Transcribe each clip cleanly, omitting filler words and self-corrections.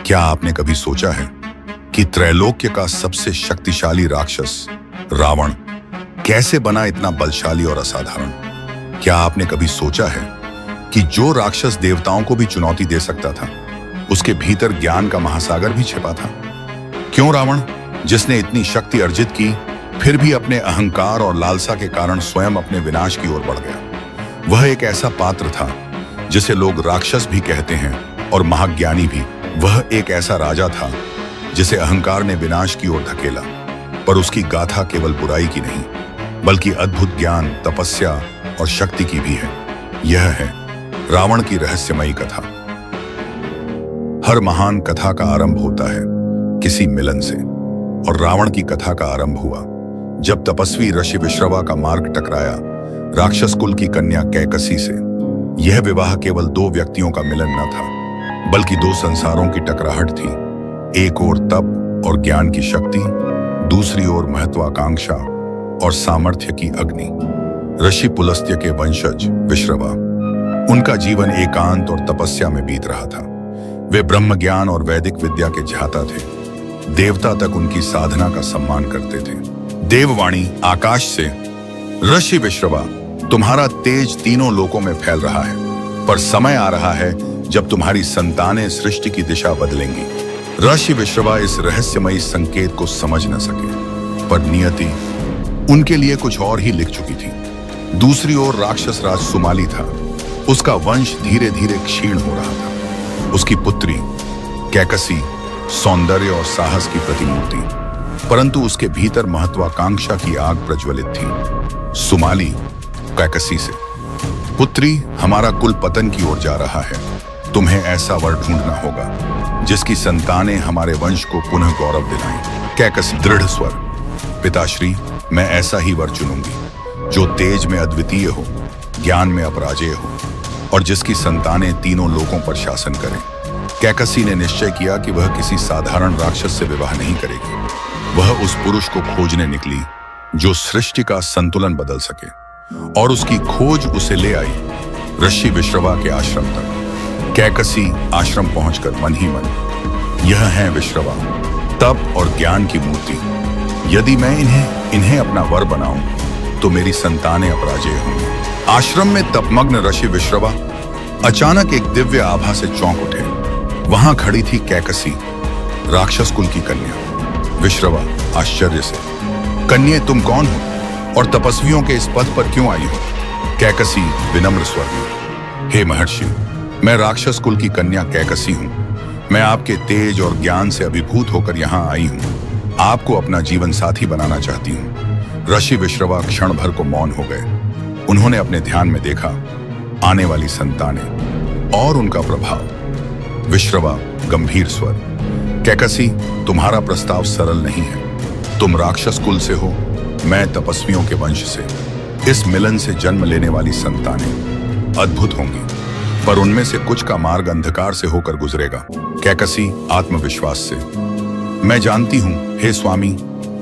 क्या आपने कभी सोचा है कि त्रैलोक्य का सबसे शक्तिशाली राक्षस रावण कैसे बना इतना बलशाली और असाधारण? क्या आपने कभी सोचा है कि जो राक्षस देवताओं को भी चुनौती दे सकता था, उसके भीतर ज्ञान का महासागर भी छिपा था? क्यों रावण, जिसने इतनी शक्ति अर्जित की, फिर भी अपने अहंकार और लालसा के कारण स्वयं अपने विनाश की ओर बढ़ गया? वह एक ऐसा पात्र था जिसे लोग राक्षस भी कहते हैं और महाज्ञानी भी। वह एक ऐसा राजा था जिसे अहंकार ने विनाश की ओर धकेला, पर उसकी गाथा केवल बुराई की नहीं, बल्कि अद्भुत ज्ञान, तपस्या और शक्ति की भी है। यह है रावण की रहस्यमयी कथा। हर महान कथा का आरंभ होता है किसी मिलन से, और रावण की कथा का आरंभ हुआ जब तपस्वी ऋषि विश्रवा का मार्ग टकराया राक्षस कुल की कन्या कैकसी से। यह विवाह केवल दो व्यक्तियों का मिलन न था, बल्कि दो संसारों की टकराहट थी। एक ओर तप और ज्ञान की शक्ति, दूसरी ओर महत्वाकांक्षा और सामर्थ्य की अग्नि। ऋषि पुलस्त्य के वंशज विश्रवा, उनका जीवन एकांत और तपस्या में बीत रहा था। वे ब्रह्म ज्ञान और वैदिक विद्या के ज्ञाता थे। देवता तक उनकी साधना का सम्मान करते थे। देववाणी आकाश से, ऋषि विश्रवा, तुम्हारा तेज तीनों लोकों में फैल रहा है, पर समय आ रहा है जब तुम्हारी संतानें सृष्टि की दिशा बदलेंगी। ऋषि विश्रवा इस रहस्यमयी संकेत को समझ न सके, पर नियति उनके लिए कुछ और ही लिख चुकी थी। दूसरी ओर राक्षस राज सुमाली था। उसका वंश धीरे धीरे क्षीण हो रहा था। उसकी पुत्री कैकसी सौंदर्य और साहस की प्रतिमूर्ति, परंतु उसके भीतर महत्वाकांक्षा की आग प्रज्वलित थी। सुमाली कैकसी से, पुत्री, हमारा कुल पतन की ओर जा रहा है। तुम्हें ऐसा वर ढूंढना होगा जिसकी संतानें हमारे वंश को पुनः गौरव दिलाएं। कैकसी दृढ़ स्वर, पिताश्री, मैं ऐसा ही वर चुनूंगी जो तेज में अद्वितीय हो, ज्ञान में अपराजेय हो, और जिसकी संतानें तीनों लोकों पर शासन करें। कैकसी ने निश्चय किया कि वह किसी साधारण राक्षस से विवाह नहीं करेगी। वह उस पुरुष को खोजने निकली जो सृष्टि का संतुलन बदल सके, और उसकी खोज उसे ले आई ऋषि विश्रवा के आश्रम तक। कैकसी आश्रम पहुंचकर मन ही मन, यह है विश्रवा, तप और ज्ञान की मूर्ति। यदि मैं इन्हें अपना वर बनाऊं तो मेरी संतानें अपराजेय होंगी। आश्रम में तपमग्न ऋषि विश्रवा अचानक एक दिव्य आभा से चौंक उठे। वहां खड़ी थी कैकसी, राक्षस कुल की कन्या। विश्रवा आश्चर्य से, कन्या, तुम कौन हो और तपस्वियों के इस पद पर क्यों आई हो? कैकसी विनम्र स्वर में, हे महर्षि, मैं राक्षस कुल की कन्या कैकसी हूं। मैं आपके तेज और ज्ञान से अभिभूत होकर यहाँ आई हूं। आपको अपना जीवन साथी बनाना चाहती हूं। ऋषि विश्रवा क्षण भर को मौन हो गए। उन्होंने अपने ध्यान में देखा आने वाली संतानें और उनका प्रभाव। विश्रवा गंभीर स्वर, कैकसी, तुम्हारा प्रस्ताव सरल नहीं है। तुम राक्षस कुल से हो, मैं तपस्वियों के वंश से। इस मिलन से जन्म लेने वाली संतानें अद्भुत होंगी, पर उनमें से कुछ का मार्ग अंधकार से होकर गुजरेगा। कैकसी आत्मविश्वास से, मैं जानती हूं हे स्वामी,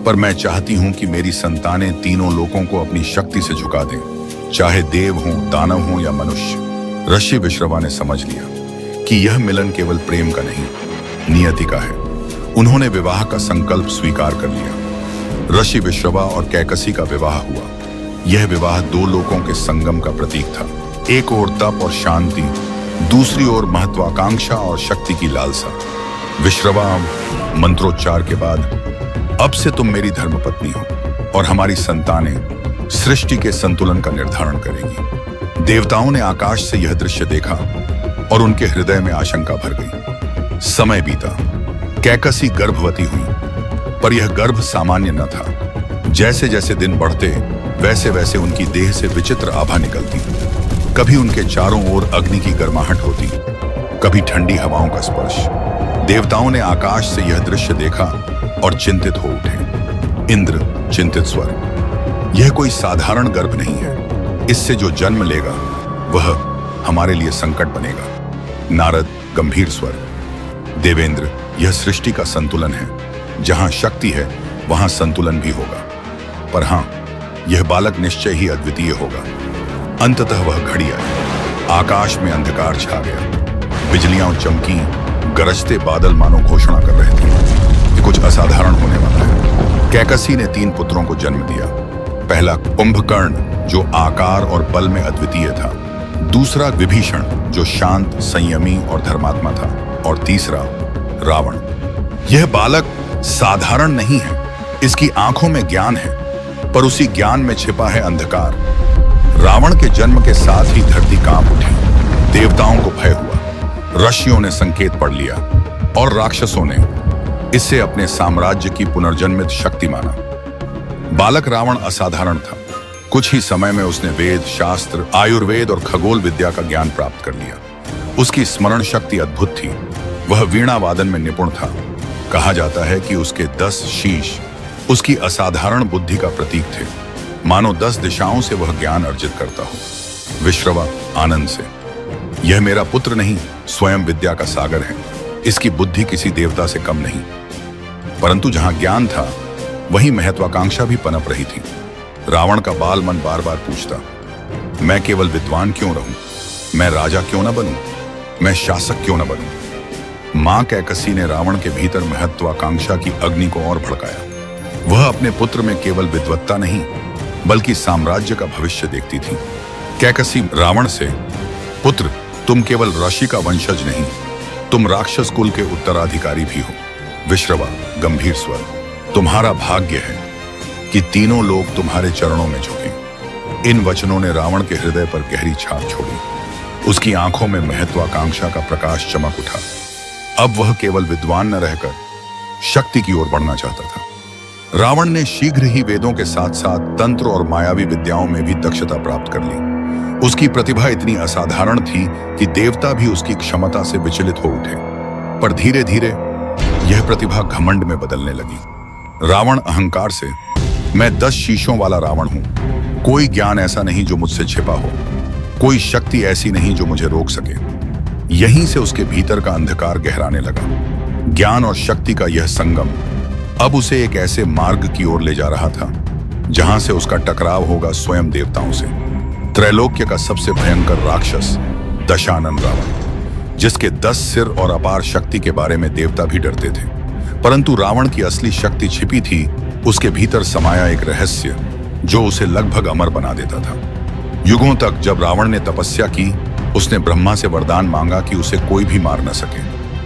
पर मैं चाहती हूं कि मेरी संतानें तीनों लोकों को अपनी शक्ति से झुका दें, चाहे देव हों, दानव हों या मनुष्य। ऋषि विश्रवा ने समझ लिया कि यह मिलन केवल प्रेम का नहीं, नियति का है। उन्होंने विवाह का संकल्प स्वीकार कर लिया। ऋषि विश्रवा और कैकसी का विवाह हुआ। यह विवाह दो लोकों के संगम का प्रतीक था। एक ओर तप और शांति, दूसरी ओर महत्वाकांक्षा और शक्ति की लालसा। विश्रवा मंत्रोच्चार के बाद, अब से तुम मेरी धर्मपत्नी हो और हमारी संतानें सृष्टि के संतुलन का निर्धारण करेंगी। देवताओं ने आकाश से यह दृश्य देखा और उनके हृदय में आशंका भर गई। समय बीता, कैकसी गर्भवती हुई, पर यह गर्भ सामान्य न था। जैसे जैसे दिन बढ़ते, वैसे वैसे उनकी देह से विचित्र आभा निकलती। कभी उनके चारों ओर अग्नि की गर्माहट होती, कभी ठंडी हवाओं का स्पर्श। देवताओं ने आकाश से यह दृश्य देखा और चिंतित हो उठे। इंद्र चिंतित स्वर, यह कोई साधारण गर्भ नहीं है। इससे जो जन्म लेगा वह हमारे लिए संकट बनेगा। नारद गंभीर स्वर, देवेंद्र, यह सृष्टि का संतुलन है। जहां शक्ति है वहां संतुलन भी होगा। पर हां, यह बालक निश्चय ही अद्वितीय होगा। अंततः वह घड़ी आई। आकाश में अंधकार छा गया। बिजलियां चमकी गरजते बादल मानो घोषणा कर रहे थे कि कुछ असाधारण होने वाला है। कैकसी ने 3 पुत्रों को जन्म दिया। पहला कुंभकर्ण, जो आकार और बल में अद्वितीय था। दूसरा विभीषण, जो शांत, संयमी और धर्मात्मा था। और तीसरा रावण। यह बालक साधारण नहीं है। इसकी आंखों में ज्ञान है, पर उसी ज्ञान में छिपा है अंधकार। रावण के जन्म के साथ ही धरती कांप उठी। देवताओं को भय हुआ, ऋषियों ने संकेत पढ़ लिया और राक्षसों ने इसे अपने साम्राज्य की पुनर्जन्मित शक्ति माना। बालक रावण असाधारण था। कुछ ही समय में उसने वेद, शास्त्र, आयुर्वेद और खगोल विद्या का ज्ञान प्राप्त कर लिया। उसकी स्मरण शक्ति अद्भुत थी। वह वीणा वादन में निपुण था। कहा जाता है कि उसके 10 शीश उसकी असाधारण बुद्धि का प्रतीक थे। मानो 10 दिशाओं से वह ज्ञान अर्जित करता हो। विश्रवा आनंद से, यह मेरा पुत्र नहीं, स्वयं विद्या का सागर है। इसकी बुद्धि किसी देवता से कम नहीं। परंतु जहां ज्ञान था, वहीं महत्वाकांक्षा भी पनप रही थी। रावण का बाल मन बार बार पूछता, मैं केवल विद्वान क्यों रहूं? मैं राजा क्यों न बनूं? मैं शासक क्यों न बनूं? मां कैकसी ने रावण के भीतर महत्वाकांक्षा की अग्नि को और भड़काया। वह अपने पुत्र में केवल विद्वत्ता नहीं, बल्कि साम्राज्य का भविष्य देखती थी। कैकसी रावण से, पुत्र, तुम केवल ऋषि का वंशज नहीं, तुम राक्षस कुल के उत्तराधिकारी भी हो। विश्रवा गंभीर स्वर, तुम्हारा भाग्य है कि तीनों लोग तुम्हारे चरणों में झुकें। इन वचनों ने रावण के हृदय पर गहरी छाप छोड़ी। उसकी आंखों में महत्वाकांक्षा का प्रकाश चमक उठा। अब वह केवल विद्वान न रहकर शक्ति की ओर बढ़ना चाहता था। रावण ने शीघ्र ही वेदों के साथ साथ तंत्र और मायावी विद्याओं में भी दक्षता प्राप्त कर ली। उसकी प्रतिभा इतनी असाधारण थी कि देवता भी उसकी क्षमता से विचलित हो उठे। पर धीरे धीरे यह प्रतिभा घमंड में बदलने लगी। रावण अहंकार से, मैं 10 शीशों वाला रावण हूं। कोई ज्ञान ऐसा नहीं जो मुझसे छिपा हो, कोई शक्ति ऐसी नहीं जो मुझे रोक सके। यहीं से उसके भीतर का अंधकार गहराने लगा। ज्ञान और शक्ति का यह संगम अब उसे एक ऐसे मार्ग की ओर ले जा रहा था जहां से उसका टकराव होगा स्वयं देवताओं से। त्रैलोक्य का सबसे भयंकर राक्षस दशानन रावण, जिसके 10 सिर और अपार शक्ति के बारे में देवता भी डरते थे। परंतु रावण की असली शक्ति छिपी थी उसके भीतर समाया एक रहस्य जो उसे लगभग अमर बना देता था। युगों तक जब रावण ने तपस्या की, उसने ब्रह्मा से वरदान मांगा कि उसे कोई भी मार न सके।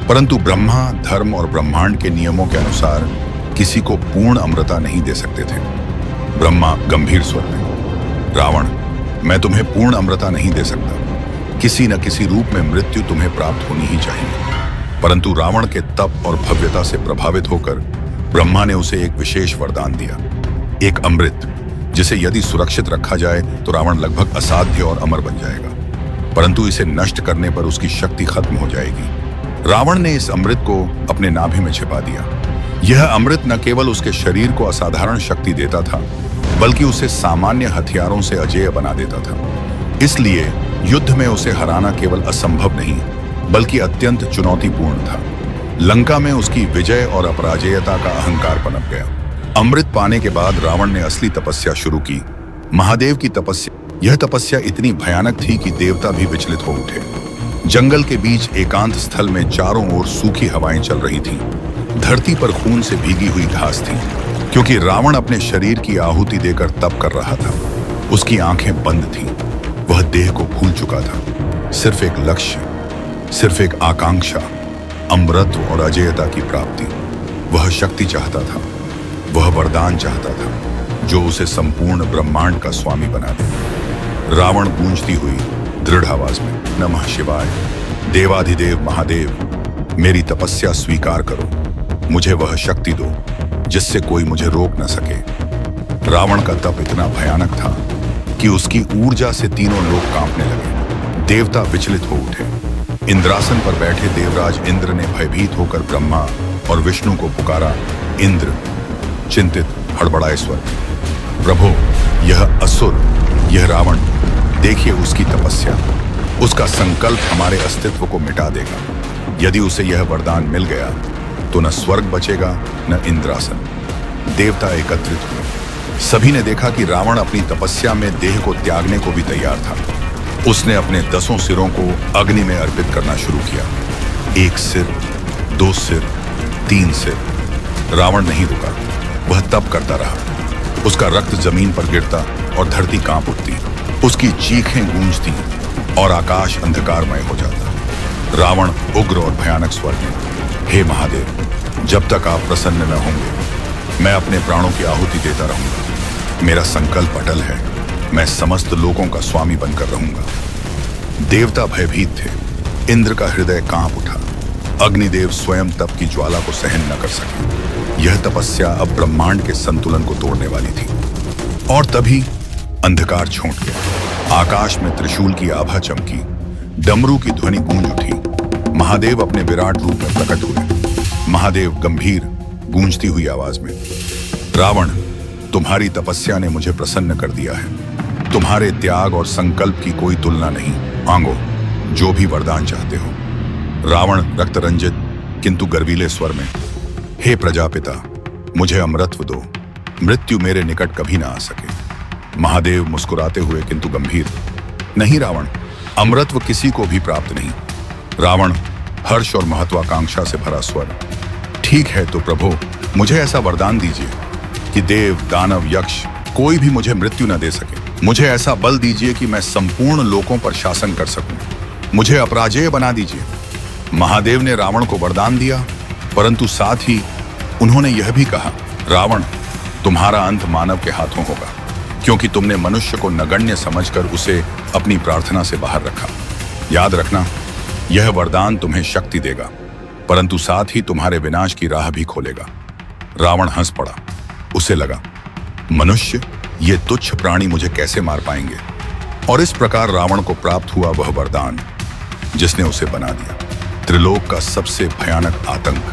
परंतु ब्रह्मा धर्म और ब्रह्मांड के नियमों के अनुसार किसी को पूर्ण अमरता नहीं दे सकते थे। ब्रह्मा गंभीर स्वर में, रावण, मैं तुम्हें पूर्ण अमरता नहीं दे सकता। किसी न किसी रूप में मृत्यु तुम्हें प्राप्त होनी ही चाहिए। परंतु रावण के तप और भव्यता से प्रभावित होकर ब्रह्मा ने उसे एक विशेष वरदान दिया, एक अमृत, जिसे यदि सुरक्षित रखा जाए तो रावण लगभग असाध्य और अमर बन जाएगा। परंतु इसे नष्ट करने पर उसकी शक्ति खत्म हो जाएगी। रावण ने इस अमृत को अपने नाभि में छिपा दिया। यह अमृत न केवल उसके शरीर को असाधारण शक्ति देता था, बल्कि उसे सामान्य हथियारों से अजेय बना देता था। इसलिए युद्ध में उसे हराना केवल असंभव नहीं, बल्कि अत्यंत चुनौतीपूर्ण था। लंका में उसकी विजय और अपराजेयता का अहंकार पनप गया। अमृत पाने के बाद रावण ने असली तपस्या शुरू की, महादेव की तपस्या। यह तपस्या इतनी भयानक थी कि देवता भी विचलित हो उठे। जंगल के बीच एकांत स्थल में चारों ओर सूखी हवाएं चल रही थीं। धरती पर खून से भीगी हुई घास थी, क्योंकि रावण अपने शरीर की आहुति देकर तप कर रहा था। उसकी आंखें बंद थीं। वह देह को भूल चुका था। सिर्फ एक लक्ष्य, सिर्फ एक आकांक्षा, अमरत्व और अजेयता की प्राप्ति। वह शक्ति चाहता था, वह वरदान चाहता था जो उसे संपूर्ण ब्रह्मांड का स्वामी बना दे। रावण गूंजती हुई दृढ़ आवाज में, नमः शिवाय, देवाधिदेव महादेव, मेरी तपस्या स्वीकार करो। मुझे वह शक्ति दो जिससे कोई मुझे रोक न सके। रावण का तप इतना भयानक था कि उसकी ऊर्जा से तीनों लोग कांपने लगे। देवता विचलित हो उठे। इंद्रासन पर बैठे देवराज इंद्र ने भयभीत होकर ब्रह्मा और विष्णु को पुकारा। इंद्र चिंतित, हड़बड़ाए स्वर, प्रभो, यह असुर, यह रावण, देखिए उसकी तपस्या, उसका संकल्प हमारे अस्तित्व को मिटा देगा। यदि उसे यह वरदान मिल गया तो न स्वर्ग बचेगा न इंद्रासन। देवता एकत्रित हुए। सभी ने देखा कि रावण अपनी तपस्या में देह को त्यागने को भी तैयार था। उसने अपने 10 सिरों को अग्नि में अर्पित करना शुरू किया। एक सिर 2 सिर, 3 सिर। रावण नहीं रुका, वह तप करता रहा। उसका रक्त जमीन पर गिरता और धरती कांप उठती, उसकी चीखें गूंजती और आकाश अंधकारमय हो जाता। रावण उग्र और भयानक स्वर में, हे महादेव, जब तक आप प्रसन्न न होंगे मैं अपने प्राणों की आहुति देता रहूंगा। मेरा संकल्प अटल है, मैं समस्त लोगों का स्वामी बनकर रहूंगा। देवता भयभीत थे, इंद्र का हृदय कांप उठा। अग्निदेव स्वयं तप की ज्वाला को सहन न कर सके। यह तपस्या अब ब्रह्मांड के संतुलन को तोड़ने वाली थी। और तभी अंधकार छूट गया, आकाश में त्रिशूल की आभा चमकी, डमरू की ध्वनि गूंज उठी। महादेव अपने विराट रूप में प्रकट हुए। महादेव गंभीर गूंजती हुई आवाज में, रावण, तुम्हारी तपस्या ने मुझे प्रसन्न कर दिया है। तुम्हारे त्याग और संकल्प की कोई तुलना नहीं। मांगो जो भी वरदान चाहते हो। रावण रक्त रंजित किंतु गर्वीले स्वर में, हे प्रजापिता, मुझे अमरत्व दो, मृत्यु मेरे निकट कभी ना आ सके। महादेव मुस्कुराते हुए किंतु गंभीर, नहीं रावण, अमरत्व किसी को भी प्राप्त नहीं। रावण हर्ष और महत्वाकांक्षा से भरा स्वर, ठीक है तो प्रभु, मुझे ऐसा वरदान दीजिए कि देव, दानव, यक्ष कोई भी मुझे मृत्यु न दे सके। मुझे ऐसा बल दीजिए कि मैं संपूर्ण लोकों पर शासन कर सकूं। मुझे अपराजेय बना दीजिए। महादेव ने रावण को वरदान दिया, परंतु साथ ही उन्होंने यह भी कहा, रावण, तुम्हारा अंत मानव के हाथों होगा, क्योंकि तुमने मनुष्य को नगण्य समझकर उसे अपनी प्रार्थना से बाहर रखा। याद रखना, यह वरदान तुम्हें शक्ति देगा, परंतु साथ ही तुम्हारे विनाश की राह भी खोलेगा। रावण हंस पड़ा। उसे लगा, मनुष्य, ये तुच्छ प्राणी मुझे कैसे मार पाएंगे। और इस प्रकार रावण को प्राप्त हुआ वह वरदान जिसने उसे बना दिया त्रिलोक का सबसे भयानक आतंक।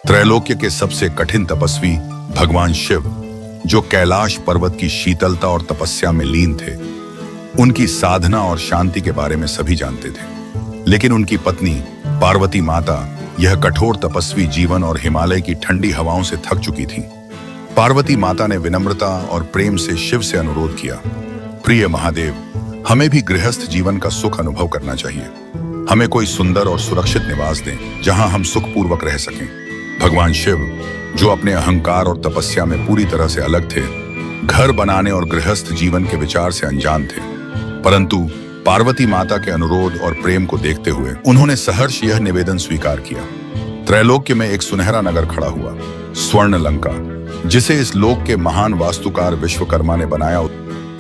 त्रैलोक्य के सबसे कठिन तपस्वी भगवान शिव, जो कैलाश पर्वत की शीतलता और तपस्या में लीन थे, उनकी साधना और शांति के बारे में सभी जानते थे। लेकिन उनकी पत्नी पार्वती माता यह कठोर तपस्वी जीवन और हिमालय की ठंडी हवाओं से थक चुकी थी। पार्वती माता ने विनम्रता और प्रेम से शिव से अनुरोध किया, प्रिय महादेव, हमें भी गृहस्थ जीवन का सुख अनुभव करना चाहिए। हमें कोई सुंदर और सुरक्षित निवास दें जहां हम सुखपूर्वक रह सकें। भगवान शिव, जो अपने अहंकार और तपस्या में पूरी तरह से अलग थे, घर बनाने और गृहस्थ जीवन के विचार से अनजान थे। परंतु पार्वती माता के अनुरोध और प्रेम को देखते हुए उन्होंने सहर्ष यह निवेदन स्वीकार किया। त्रैलोक्य में एक सुनहरा नगर खड़ा हुआ, स्वर्ण लंका, जिसे इस लोक के महान वास्तुकार विश्वकर्मा ने बनाया।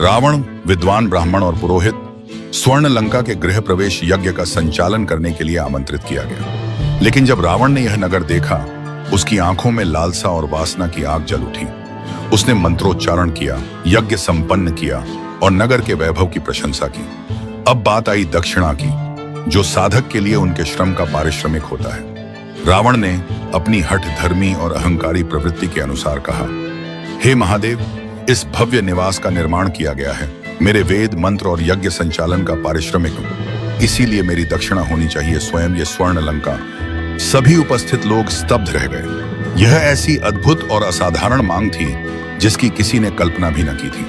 रावण, विद्वान ब्राह्मण और पुरोहित स्वर्ण लंका के गृह प्रवेश यज्ञ का संचालन करने के लिए आमंत्रित किया गया। लेकिन जब रावण ने यह नगर देखा, उसकी आंखों में लालसा और वासना की आग जल उठी। उसने मंत्रोच्चारण किया, यज्ञ संपन्न किया और नगर के वैभव की प्रशंसा की। अब बात आई दक्षिणा की, जो साधक के लिए उनके श्रम का पारिश्रमिक होता है। रावण ने अपनी हठ धर्मी और अहंकारी प्रवृत्ति के अनुसार कहा, हे महादेव, इस भव्य निवास का निर्माण किया गया है मेरे वेद, मंत्र और यज्ञ संचालन का पारिश्रमिक, इसीलिए मेरी दक्षिणा होनी चाहिए स्वयं ये स्वर्ण लंका। सभी उपस्थित लोग स्तब्ध रह गए। यह ऐसी अद्भुत और असाधारण मांग थी जिसकी किसी ने कल्पना भी न की थी।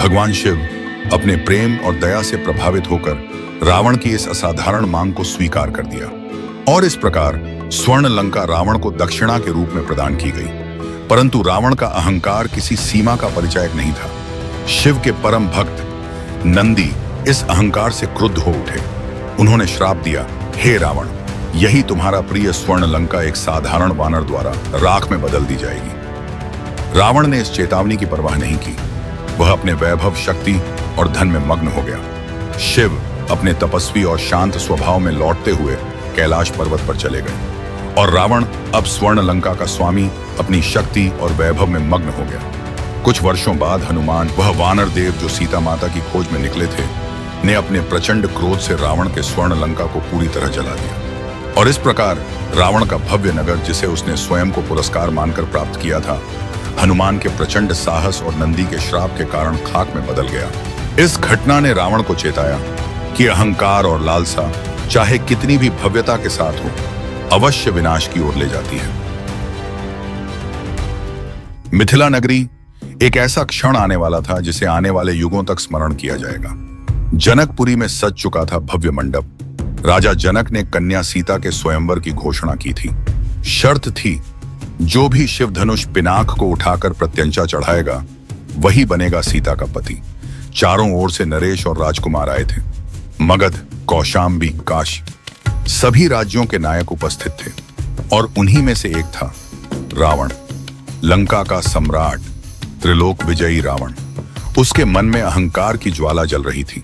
भगवान शिव अपने प्रेम और दया से प्रभावित होकर रावण की इस असाधारण मांग को स्वीकार कर दिया और इस प्रकार स्वर्ण लंका रावण को दक्षिणा के रूप में प्रदान की गई। परंतु रावण का अहंकार किसी सीमा का परिचायक नहीं था। शिव के परम भक्त नंदी इस अहंकार से क्रुद्ध हो उठे। उन्होंने श्राप दिया, हे रावण, यही तुम्हारा प्रिय स्वर्ण लंका एक साधारण वानर द्वारा राख में बदल दी जाएगी। रावण ने इस चेतावनी की परवाह नहीं की। वह अपने वैभव, शक्ति और धन में मग्न हो गया। शिव अपने तपस्वी और शांत स्वभाव में लौटते हुए कैलाश पर्वत पर चले गए और रावण अब स्वर्ण लंका का स्वामी अपनी शक्ति और वैभव में मग्न हो गया। कुछ वर्षों बाद हनुमान, वह वानर देव जो सीता माता की खोज में निकले थे, ने अपने प्रचंड क्रोध से रावण के स्वर्ण लंका को पूरी तरह जला दिया। और इस प्रकार रावण का भव्य नगर, जिसे उसने स्वयं को पुरस्कार मानकर प्राप्त किया था, हनुमान के प्रचंड साहस और नंदी के श्राप के कारण खाक में बदल गया। इस घटना ने रावण को चेताया कि अहंकार और लालसा चाहे कितनी भी भव्यता के साथ हो, अवश्य विनाश की ओर ले जाती है। मिथिला नगरी एक ऐसा क्षण आने वाला था जिसे आने वाले युगों तक स्मरण किया जाएगा। जनकपुरी में सज चुका था भव्य मंडप। राजा जनक ने कन्या सीता के स्वयंवर की घोषणा की थी। शर्त थी, जो भी शिव धनुष पिनाक को उठाकर प्रत्यंचा चढ़ाएगा वही बनेगा सीता का पति। चारों ओर से नरेश और राजकुमार आए थे। मगध, कौशाम्बी, काशी, सभी राज्यों के नायक उपस्थित थे और उन्हीं में से एक था रावण, लंका का सम्राट, त्रिलोक विजयी रावण। उसके मन में अहंकार की ज्वाला जल रही थी।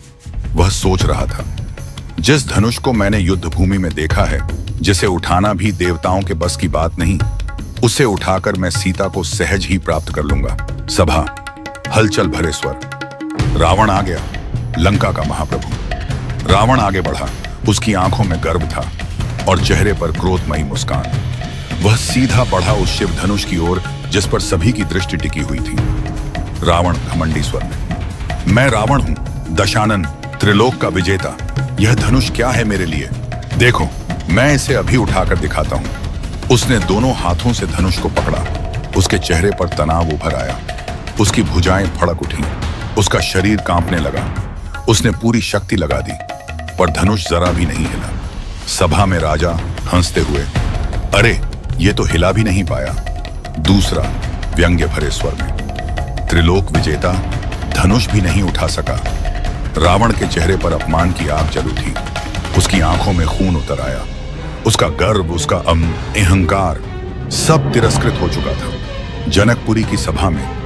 वह सोच रहा था, जिस धनुष को मैंने युद्ध भूमि में देखा है, जिसे उठाना भी देवताओं के बस की बात नहीं, उसे उठाकर मैं सीता को सहज ही प्राप्त कर लूंगा। सभा, हलचल भरे स्वर। रावण आ गया, लंका का महाप्रभु। रावण आगे बढ़ा। उसकी आंखों में गर्व था और चेहरे पर क्रोधमयी मुस्कान। वह सीधा बढ़ा उस शिव धनुष की ओर जिस पर सभी की दृष्टि टिकी हुई थी। रावण घमंडी स्वर में, मैं रावण हूं, दशानन, त्रिलोक का विजेता। यह धनुष क्या है मेरे लिए? देखो, मैं इसे अभी उठाकर दिखाता हूं। उसने दोनों हाथों से धनुष को पकड़ा। उसके चेहरे पर तनाव उभर आया। उसकी भुजाएं फड़क उठी। उसका शरीर कांपने लगा। उसने पूरी शक्ति लगा दी, पर धनुष जरा भी नहीं हिला। सभा में राजा हंसते हुए, अरे ये तो हिला भी नहीं पाया। दूसरा व्यंग्य भरे स्वर में, त्रिलोक विजेता धनुष भी नहीं उठा सका। रावण के चेहरे पर अपमान की आग जल उठी। उसकी आंखों में खून उतर आया। उसका गर्व, उसका अहंकार सब तिरस्कृत हो चुका था। जनकपुरी की सभा में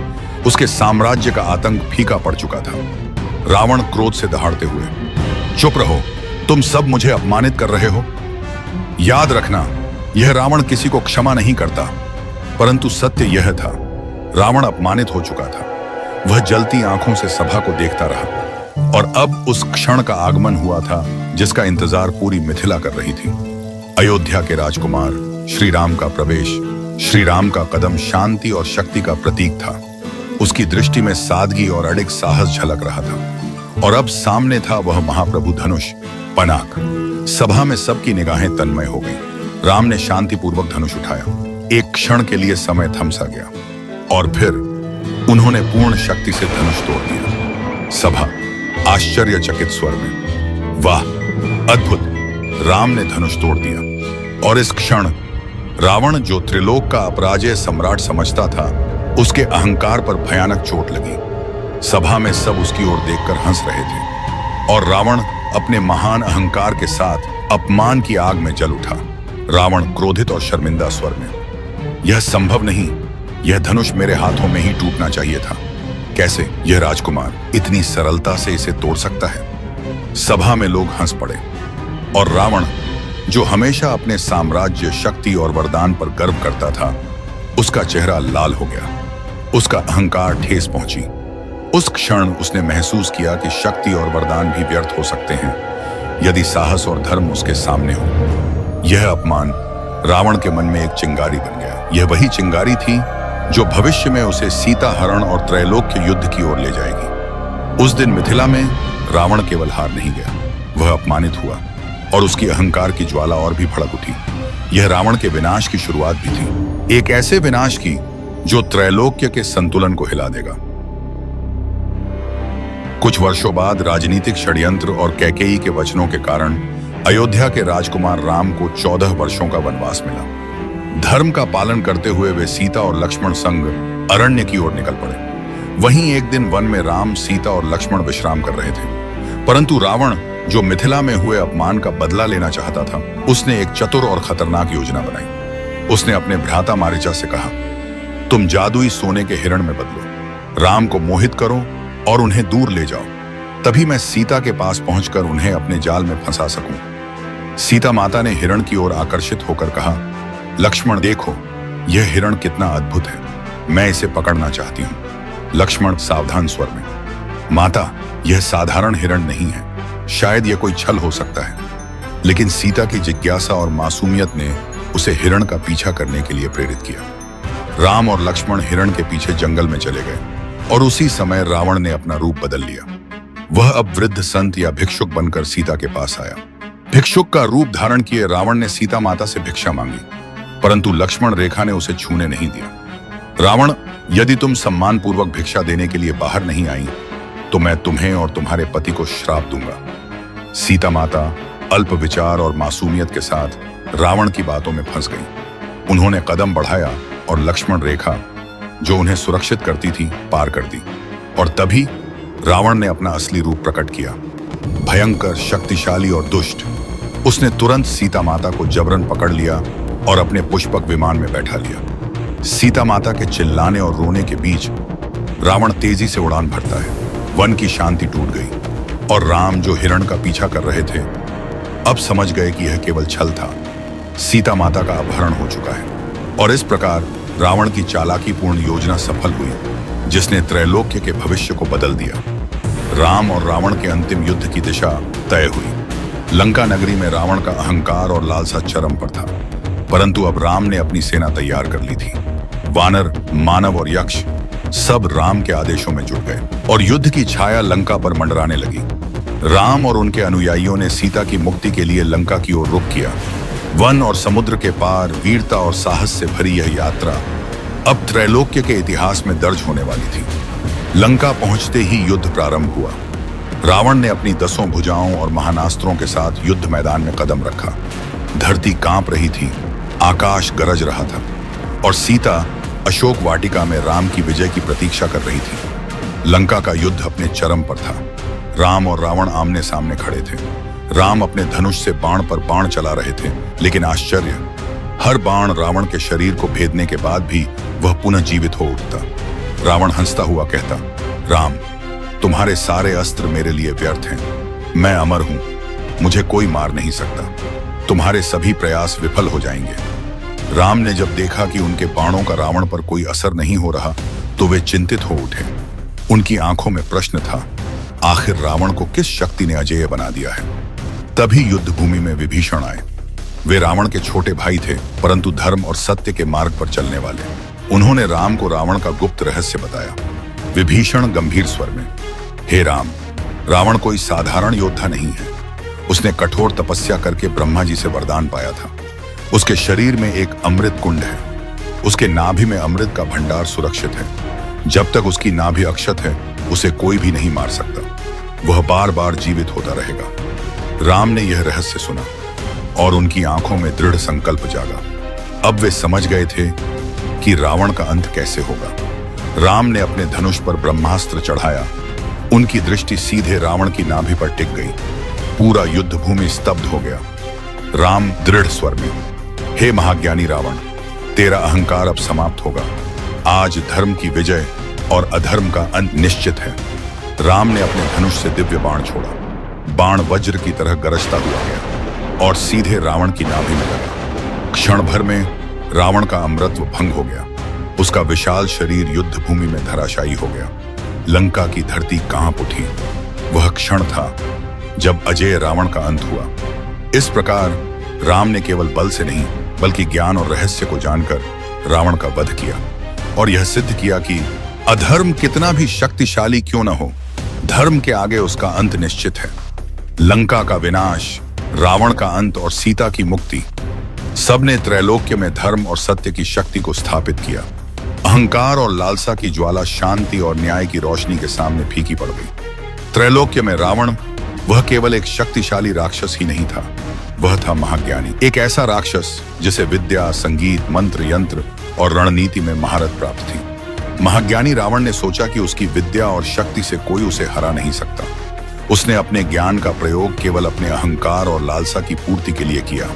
उसके साम्राज्य का आतंक फीका पड़ चुका था। रावण क्रोध से दहाड़ते हुए, चुप रहो, तुम सब मुझे अपमानित कर रहे हो। याद रखना, यह रावण किसी को क्षमा नहीं करता। परंतु सत्य यह था, रावण अपमानित हो चुका था। वह जलती आंखों से सभा को देखता रहा और अब उस क्षण का आगमन हुआ था जिसका इंतजार पूरी मिथिला कर रही थी। अयोध्या के राजकुमार, श्री राम का प्रवेश, श्री राम का कदम शांति और शक्ति का प्रतीक था। उसकी दृष्टि में सादगी और अडिग साहस झलक रहा था और अब सामने था वह महाप्रभु धनुष, पनाक। सभा में सबकी निगाहें तन्मय हो गई। राम ने शांतिपूर्वक धनुष उठाया। एक क्षण के लिए समय थम सा गया और फिर उन्होंने पूर्ण शक्ति से धनुष तोड़ दिया। सभा आश्चर्यचकित स्वर में, वाह, अद्भुत! राम ने धनुष तोड़ दिया और इस क्षण रावण, जो त्रिलोक का अपराजय सम्राट समझता था, उसके अहंकार पर भयानक चोट लगी। सभा में सब उसकी ओर देखकर हंस रहे थे और रावण अपने महान अहंकार के साथ अपमान की आग में जल उठा। रावण क्रोधित और शर्मिंदा स्वर में, यह संभव नहीं, यह धनुष मेरे हाथों में ही टूटना चाहिए था। कैसे यह राजकुमार इतनी सरलता से इसे तोड़ सकता है? सभा में लोग हंस पड़े और रावण, जो हमेशा अपने साम्राज्य, शक्ति और वरदान पर गर्व करता था, उसका चेहरा लाल हो गया। उसका अहंकार ठेस पहुंची। उस क्षण उसने महसूस किया कि शक्ति और वरदान भी व्यर्थ हो सकते हैं यदि साहस और धर्म उसके सामने हो। यह अपमान रावण के मन में एक चिंगारी बन गया। यह वही चिंगारी थी जो भविष्य में उसे सीता हरण और त्रैलोक्य युद्ध की ओर ले जाएगी। उस दिन मिथिला में रावण केवल हार नहीं गया, वह अपमानित हुआ और उसकी अहंकार की ज्वाला और भी भड़क उठी। यह रावण के विनाश की शुरुआत भी थी, एक ऐसे विनाश की जो त्रैलोक्य के संतुलन को हिला देगा। कुछ वर्षों बाद राजनीतिक षड्यंत्र और कैकेयी के वचनों के कारण अयोध्या के राजकुमार राम को 14 वर्षों का वनवास मिला। धर्म का पालन करते हुए वे सीता और लक्ष्मण संग अरण्य की ओर निकल पड़े। वहीं एक दिन वन में राम, सीता और लक्ष्मण विश्राम कर रहे थे, परंतु रावण, जो मिथिला में हुए अपमान का बदला लेना चाहता था, उसने एक चतुर और खतरनाक योजना बनाई। उसने अपने भ्राता मारीचा से कहा, तुम जादुई सोने के हिरण में बदलो, राम को मोहित करो और उन्हें दूर ले जाओ, तभी मैं सीता के पास पहुंचकर उन्हें अपने जाल में फंसा सकूं। सीता माता ने हिरण की ओर आकर्षित होकर कहा, लक्ष्मण देखो, यह हिरण कितना अद्भुत है, मैं इसे पकड़ना चाहती हूं। लक्ष्मण सावधान स्वर में, माता, यह साधारण हिरण नहीं है, शायद यह कोई छल हो सकता है। लेकिन सीता की जिज्ञासा और मासूमियत ने उसे हिरण का पीछा करने के लिए प्रेरित किया। राम और लक्ष्मण हिरण के पीछे जंगल में चले गए और उसी समय रावण ने अपना रूप बदल लिया। वह अब वृद्ध संत या भिक्षुक बनकर सीता के पास आया। भिक्षुक का रूप धारण किए रावण ने सीता माता से भिक्षा मांगी, परंतु लक्ष्मण रेखा ने उसे छूने नहीं दिया। रावण, यदि तुम सम्मानपूर्वक भिक्षा देने के लिए बाहर नहीं आई तो मैं तुम्हें और तुम्हारे पति को श्राप दूंगा। सीता माता अल्प विचार और मासूमियत के साथ रावण की बातों में फंस गई। उन्होंने कदम बढ़ाया और लक्ष्मण रेखा, जो उन्हें सुरक्षित करती थी, पार कर दी। और तभी रावण ने अपना असली रूप प्रकट किया, भयंकर, शक्तिशाली और दुष्ट। उसने तुरंत सीता माता को जबरन पकड़ लिया और अपने पुष्पक विमान में बैठा लिया। सीता माता के चिल्लाने और रोने के बीच रावण तेजी से उड़ान भरता है। वन की शांति टूट गई और राम, जो हिरण का पीछा कर रहे थे, अब समझ गए कि यह केवल छल था। सीता माता का अपहरण हो चुका है और इस प्रकार रावण की चालाकीपूर्ण योजना सफल हुई, जिसने त्रैलोक्य के भविष्य को बदल दिया। राम और रावण के अंतिम युद्ध की दिशा तय हुई। लंका नगरी में रावण का अहंकार और लालसा चरम पर था, परंतु अब राम ने अपनी सेना तैयार कर ली थी। वानर, मानव और यक्ष सब राम के आदेशों में जुट गए और युद्ध की छाया लंका पर मंडराने लगी। राम और उनके अनुयायियों ने सीता की मुक्ति के लिए लंका की ओर रुख किया। वन और समुद्र के पार वीरता और साहस से भरी यह यात्रा अब त्रैलोक्य के इतिहास में दर्ज होने वाली थी। लंका पहुंचते ही युद्ध प्रारंभ हुआ। रावण ने अपनी 10 भुजाओं और महानास्त्रों के साथ युद्ध मैदान में कदम रखा। धरती कांप रही थी, आकाश गरज रहा था और सीता अशोक वाटिका में राम की विजय की प्रतीक्षा कर रही थी। लंका का युद्ध अपने चरम पर था। राम और रावण आमने सामने खड़े थे। राम अपने धनुष से बाण पर बाण चला रहे थे, लेकिन आश्चर्य, हर बाण रावण के शरीर को भेदने के बाद भी वह पुनः जीवित हो उठता। रावण हंसता हुआ कहता, राम, तुम्हारे सारे अस्त्र मेरे लिए व्यर्थ हैं। मैं अमर हूं, मुझे कोई मार नहीं सकता। तुम्हारे सभी प्रयास विफल हो जाएंगे। राम ने जब देखा कि उनके बाणों का रावण पर कोई असर नहीं हो रहा, तो वे चिंतित हो उठे। उनकी आंखों में प्रश्न था, आखिर रावण को किस शक्ति ने अजेय बना दिया है। तभी युद्ध भूमि में विभीषण आए। वे रावण के छोटे भाई थे, परंतु धर्म और सत्य के मार्ग पर चलने वाले। उन्होंने राम को रावण का गुप्त रहस्य बताया। विभीषण गंभीर स्वर में, हे राम, रावण कोई साधारण योद्धा नहीं है। उसने कठोर तपस्या करके ब्रह्मा जी से वरदान पाया था। उसके शरीर में एक अमृत कुंड है। उसके नाभि में अमृत का भंडार सुरक्षित है। जब तक उसकी नाभि अक्षत है, उसे कोई भी नहीं मार सकता। वह बार बार जीवित होता रहेगा। राम ने यह रहस्य सुना और उनकी आंखों में दृढ़ संकल्प जागा। अब वे समझ गए थे कि रावण का अंत कैसे होगा। राम ने अपने धनुष पर ब्रह्मास्त्र चढ़ाया। उनकी दृष्टि सीधे रावण की नाभि पर टिक गई। पूरा युद्ध भूमि स्तब्ध हो गया। राम दृढ़ स्वर में, हे महाज्ञानी रावण, तेरा अहंकार अब समाप्त होगा। आज धर्म की विजय और अधर्म का अंत निश्चित है। राम ने अपने धनुष से दिव्य बाण छोड़ा। बाण वज्र की तरह गरजता हुआ गया और सीधे रावण की नाभि में लगा। क्षण भर में रावण का अमरत्व भंग हो गया। उसका विशाल शरीर युद्ध भूमि में धराशायी हो गया। लंका की धरती कांप उठी। वह क्षण था जब अजेय रावण का अंत हुआ। इस प्रकार राम ने केवल बल से नहीं, बल्कि ज्ञान और रहस्य को जानकर रावण का वध किया और यह सिद्ध किया कि अधर्म कितना भी शक्तिशाली क्यों न हो, धर्म के आगे उसका अंत निश्चित है। लंका का विनाश, रावण का अंत और सीता की मुक्ति, सबने त्रैलोक्य में धर्म और सत्य की शक्ति को स्थापित किया। अहंकार और लालसा की ज्वाला शांति और न्याय की रोशनी के सामने फीकी पड़ गई। त्रैलोक्य में रावण वह केवल एक शक्तिशाली राक्षस ही नहीं था, वह था महाज्ञानी। एक ऐसा राक्षस जिसे विद्या, संगीत, मंत्र, यंत्र और रणनीति में महारत प्राप्त थी। महाज्ञानी रावण ने सोचा कि उसकी विद्या और शक्ति से कोई उसे हरा नहीं सकता। उसने अपने ज्ञान का प्रयोग केवल अपने अहंकार और लालसा की पूर्ति के लिए किया।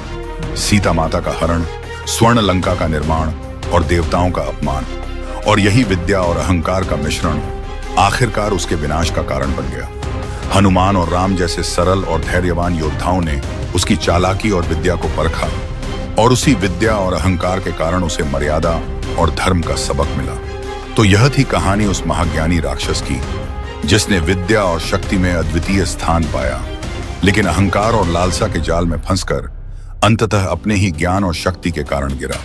सीता माता का हरण, स्वर्ण लंका का निर्माण और देवताओं का अपमान, और यही विद्या और अहंकार का मिश्रण आखिरकार उसके विनाश का कारण बन गया। हनुमान और राम जैसे सरल और धैर्यवान योद्धाओं ने उसकी चालाकी और विद्या को परखा और उसी विद्या और अहंकार के कारण उसे मर्यादा और धर्म का सबक मिला। तो यह थी कहानी उस महाज्ञानी राक्षस की जिसने विद्या और शक्ति में अद्वितीय स्थान पाया, लेकिन अहंकार और लालसा के जाल में फंसकर अंततः अपने ही ज्ञान और शक्ति के कारण गिरा।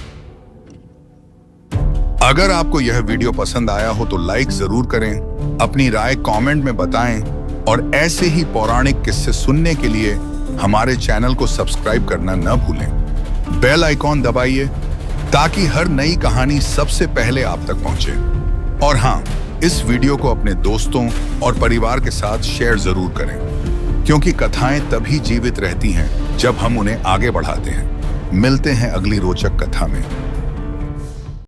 अगर आपको यह वीडियो पसंद आया हो तो लाइक जरूर करें, अपनी राय कमेंट में बताएं और ऐसे ही पौराणिक किस्से सुनने के लिए हमारे चैनल को सब्सक्राइब करना न भूलें। बेल आइकॉन दबाइए ताकि हर नई कहानी सबसे पहले आप तक पहुंचे। और हाँ, इस वीडियो को अपने दोस्तों और परिवार के साथ शेयर जरूर करें, क्योंकि कथाएं तभी जीवित रहती हैं जब हम उन्हें आगे बढ़ाते हैं। मिलते हैं अगली रोचक कथा में।